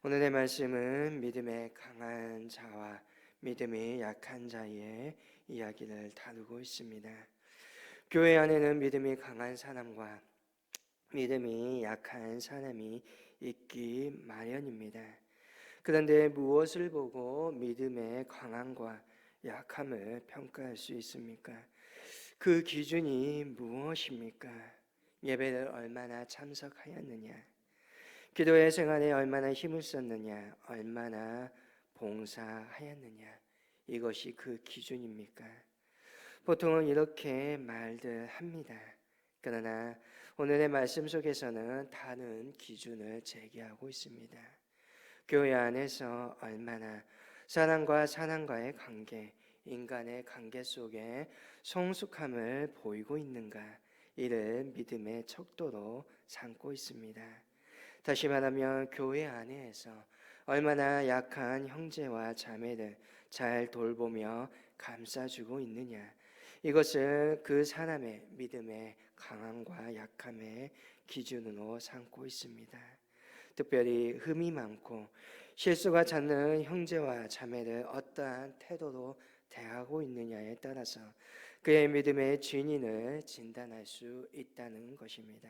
오늘의 말씀은 믿음의 강한 자와 믿음이 약한 자의 이야기를 다루고 있습니다. 교회 안에는 믿음이 강한 사람과 믿음이 약한 사람이 있기 마련입니다. 그런데 무엇을 보고 믿음의 강함과 약함을 평가할 수 있습니까? 그 기준이 무엇입니까? 예배를 얼마나 참석하였느냐? 기도의 생활에 얼마나 힘을 썼느냐, 얼마나 봉사하였느냐, 이것이 그 기준입니까? 보통은 이렇게 말들 합니다. 그러나 오늘의 말씀 속에서는 다른 기준을 제기하고 있습니다. 교회 안에서 얼마나 사람과 사람과의 관계, 인간의 관계 속에 성숙함을 보이고 있는가, 이를 믿음의 척도로 삼고 있습니다. 다시 말하면 교회 안에서 얼마나 약한 형제와 자매를 잘 돌보며 감싸주고 있느냐, 이것을 그 사람의 믿음의 강함과 약함의 기준으로 삼고 있습니다. 특별히 흠이 많고 실수가 잦는 형제와 자매를 어떠한 태도로 대하고 있느냐에 따라서 그의 믿음의 진인을 진단할 수 있다는 것입니다.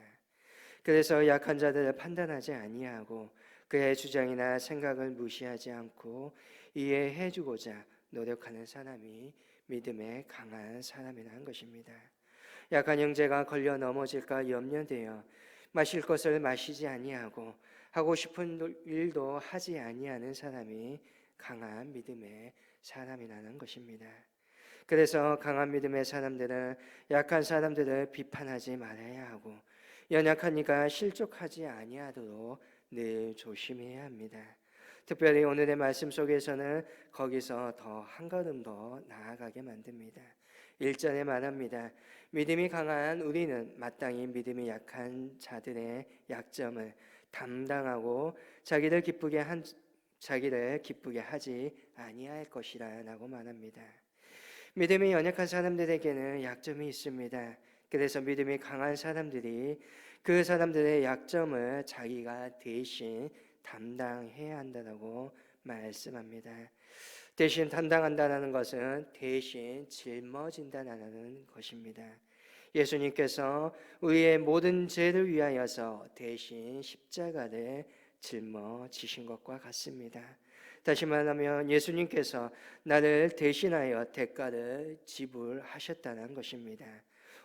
그래서 약한 자들을 판단하지 아니하고 그의 주장이나 생각을 무시하지 않고 이해해주고자 노력하는 사람이 믿음에 강한 사람이라는 것입니다. 약한 형제가 걸려 넘어질까 염려되어 마실 것을 마시지 아니하고 하고 싶은 일도 하지 아니하는 사람이 강한 믿음의 사람이라는 것입니다. 그래서 강한 믿음의 사람들은 약한 사람들을 비판하지 말아야 하고 연약한 이가 실족하지 아니하도록 늘 조심해야 합니다. 특별히 오늘의 말씀 속에서는 거기서 더 한 걸음 더 나아가게 만듭니다. 1절에 말합니다. 믿음이 강한 우리는 마땅히 믿음이 약한 자들의 약점을 담당하고 자기를 기쁘게 하지 아니할 것이라고 말합니다. 믿음이 연약한 사람들에게는 약점이 있습니다. 그래서 믿음이 강한 사람들이 그 사람들의 약점을 자기가 대신 담당해야 한다고 말씀합니다. 대신 담당한다는 것은 대신 짊어진다는 것입니다. 예수님께서 우리의 모든 죄를 위하여서 대신 십자가를 짊어지신 것과 같습니다. 다시 말하면 예수님께서 나를 대신하여 대가를 지불하셨다는 것입니다.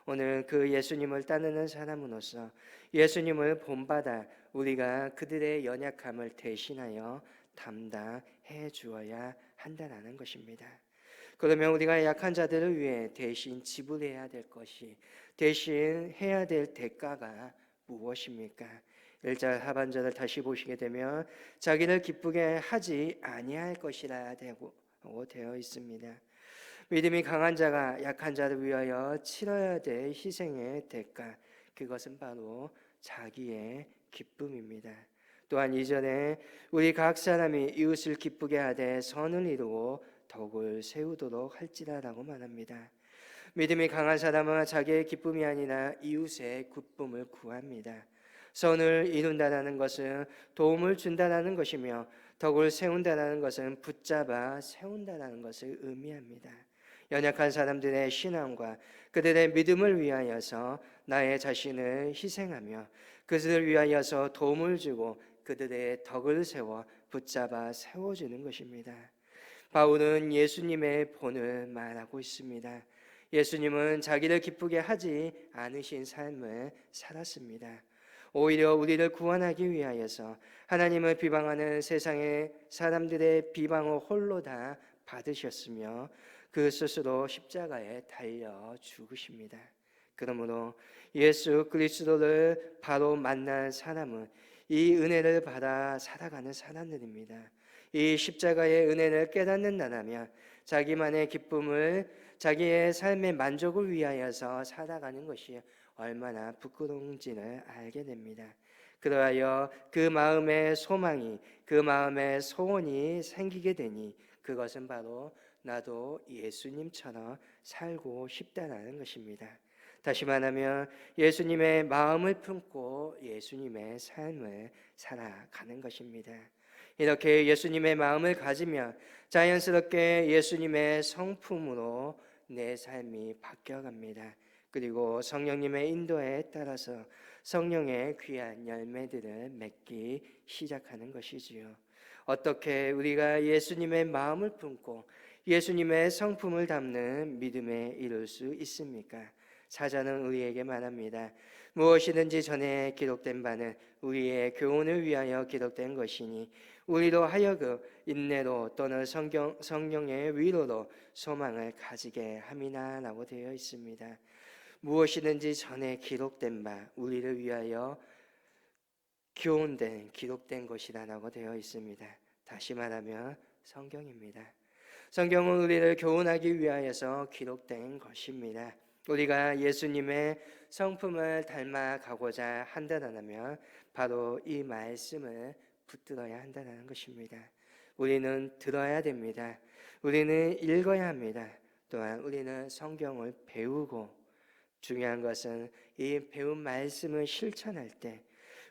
오늘 그 예수님을 따르는 사람으로서 예수님을 본받아 우리가 그들의 연약함을 대신하여 담당해 주어야 한다는 것입니다. 그러면 우리가 약한 자들을 위해 대신 지불해야 될 것이, 대신 해야 될 대가가 무엇입니까? 1절 하반절을 다시 보시게 되면 자기를 기쁘게 하지 아니할 것이라 되어 있습니다. 믿음이 강한 자가 약한 자를 위하여 치러야 될 희생의 대가, 그것은 바로 자기의 기쁨입니다. 또한 2절에 우리 각 사람이 이웃을 기쁘게 하되 선을 이루고 덕을 세우도록 할지라라고 말합니다. 믿음이 강한 사람은 자기의 기쁨이 아니라 이웃의 기쁨을 구합니다. 선을 이룬다는 것은 도움을 준다는 것이며 덕을 세운다는 것은 붙잡아 세운다는 것을 의미합니다. 연약한 사람들의 신앙과 그들의 믿음을 위하여서 나의 자신을 희생하며 그들을 위하여서 도움을 주고 그들의 덕을 세워 붙잡아 세워주는 것입니다. 바울은 예수님의 본을 말하고 있습니다. 예수님은 자기를 기쁘게 하지 않으신 삶을 살았습니다. 오히려 우리를 구원하기 위하여서 하나님을 비방하는 세상의 사람들의 비방을 홀로 다 받으셨으며 그 스스로 십자가에 달려 죽으십니다. 그러므로 예수 그리스도를 바로 만난 사람은 이 은혜를 받아 살아가는 사람들입니다. 이 십자가의 은혜를 깨닫는다면 자기만의 기쁨을, 자기의 삶의 만족을 위하여서 살아가는 것이 얼마나 부끄러운지를 알게 됩니다. 그러하여 그 마음의 소망이, 그 마음의 소원이 생기게 되니 그것은 바로 나도 예수님처럼 살고 싶다는 것입니다. 다시 말하면 예수님의 마음을 품고 예수님의 삶을 살아가는 것입니다. 이렇게 예수님의 마음을 가지면 자연스럽게 예수님의 성품으로 내 삶이 바뀌어갑니다. 그리고 성령님의 인도에 따라서 성령의 귀한 열매들을 맺기 시작하는 것이지요. 어떻게 우리가 예수님의 마음을 품고 예수님의 성품을 담는 믿음에 이룰 수 있습니까? 사자는 우리에게 말합니다. 무엇이든지 전에 기록된 바는 우리의 교훈을 위하여 기록된 것이니 우리로 하여금 인내로 또는 성령의 위로로 소망을 가지게 함이나 라고 되어 있습니다. 무엇이든지 전에 기록된 바 우리를 위하여 교훈된 기록된 것이라고 되어 있습니다. 다시 말하면 성경입니다. 성경은 우리를 교훈하기 위하여서 기록된 것입니다. 우리가 예수님의 성품을 닮아가고자 한다면 바로 이 말씀을 붙들어야 한다는 것입니다. 우리는 들어야 됩니다. 우리는 읽어야 합니다. 또한 우리는 성경을 배우고 중요한 것은 이 배운 말씀을 실천할 때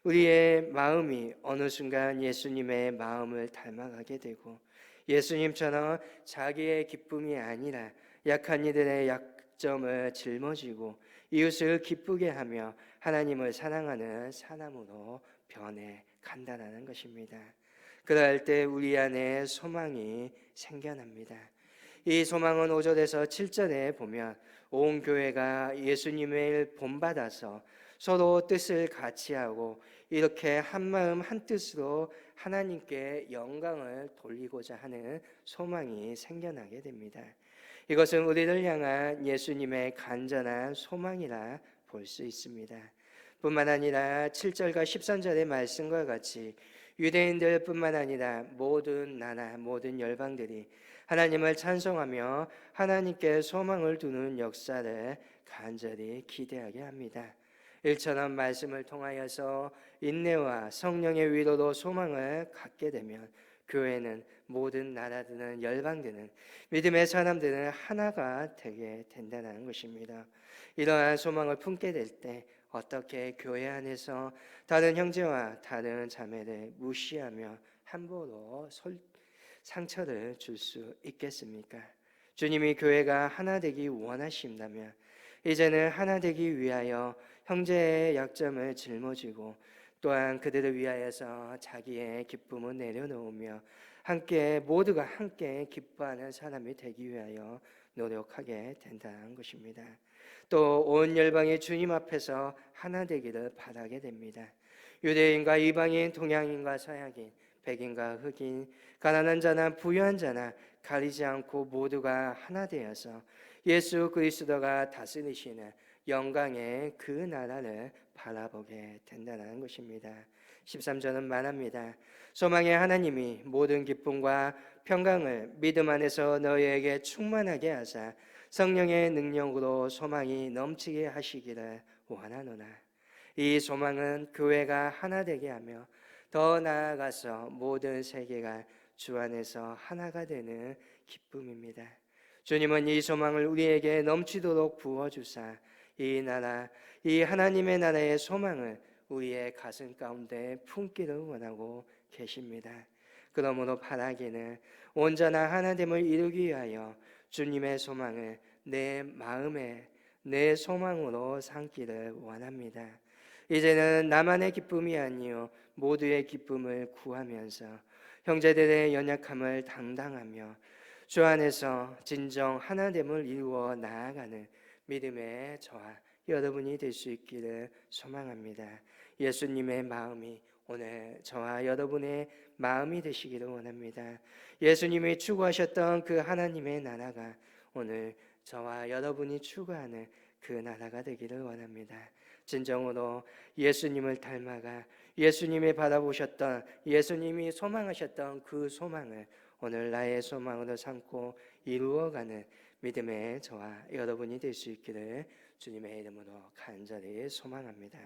우리의 마음이 어느 순간 예수님의 마음을 닮아가게 되고 예수님처럼 자기의 기쁨이 아니라 약한 이들의 약점을 짊어지고 이웃을 기쁘게 하며 하나님을 사랑하는 사람으로 변해 간다는 것입니다. 그럴 때 우리 안에 소망이 생겨납니다. 이 소망은 5절에서 7절에 보면 온 교회가 예수님을 본받아서 서로 뜻을 같이 하고 이렇게 한마음 한뜻으로 하나님께 영광을 돌리고자 하는 소망이 생겨나게 됩니다. 이것은 우리를 향한 예수님의 간절한 소망이라 볼 수 있습니다. 뿐만 아니라 7절과 13절의 말씀과 같이 유대인들 뿐만 아니라 모든 나라 모든 열방들이 하나님을 찬송하며 하나님께 소망을 두는 역사를 간절히 기대하게 합니다. 일처럼 말씀을 통하여서 인내와 성령의 위로로 소망을 갖게 되면 교회는 모든 나라들은 열방들은 믿음의 사람들은 하나가 되게 된다는 것입니다. 이러한 소망을 품게 될 때 어떻게 교회 안에서 다른 형제와 다른 자매를 무시하며 함부로 상처를 줄 수 있겠습니까? 주님이 교회가 하나 되기 원하신다면 이제는 하나 되기 위하여 형제의 약점을 짊어지고 또한 그들을 위하여서 자기의 기쁨을 내려놓으며 함께 모두가 함께 기뻐하는 사람이 되기 위하여 노력하게 된다는 것입니다. 또 온 열방이 주님 앞에서 하나 되기를 바라게 됩니다. 유대인과 이방인, 동양인과 서양인, 백인과 흑인, 가난한 자나 부유한 자나 가리지 않고 모두가 하나 되어서 예수 그리스도가 다스리시는 영광의 그 나라를 바라보게 된다는 것입니다. 13절은 말합니다. 소망의 하나님이 모든 기쁨과 평강을 믿음 안에서 너희에게 충만하게 하사 성령의 능력으로 소망이 넘치게 하시기를 원하노라. 이 소망은 교회가 하나 되게 하며 더 나아가서 모든 세계가 주 안에서 하나가 되는 기쁨입니다. 주님은 이 소망을 우리에게 넘치도록 부어주사 이 나라, 이 하나님의 나라의 소망을 우리의 가슴 가운데 품기를 원하고 계십니다. 그러므로 바라기는 온전한 하나됨을 이루기 위하여 주님의 소망을 내 마음에 내 소망으로 삼기를 원합니다. 이제는 나만의 기쁨이 아니요 모두의 기쁨을 구하면서 형제들의 연약함을 담당하며 주 안에서 진정 하나됨을 이루어 나아가는 믿음의 저와 여러분이 될 수 있기를 소망합니다. 예수님의 마음이 오늘 저와 여러분의 마음이 되시기를 원합니다. 예수님이 추구하셨던 그 하나님의 나라가 오늘 저와 여러분이 추구하는 그 나라가 되기를 원합니다. 진정으로 예수님을 닮아가 예수님이 바라보셨던 예수님이 소망하셨던 그 소망을 오늘 나의 소망으로 삼고 이루어가는 믿음의 저와 여러분이 될 수 있기를 주님의 이름으로 간절히 소망합니다.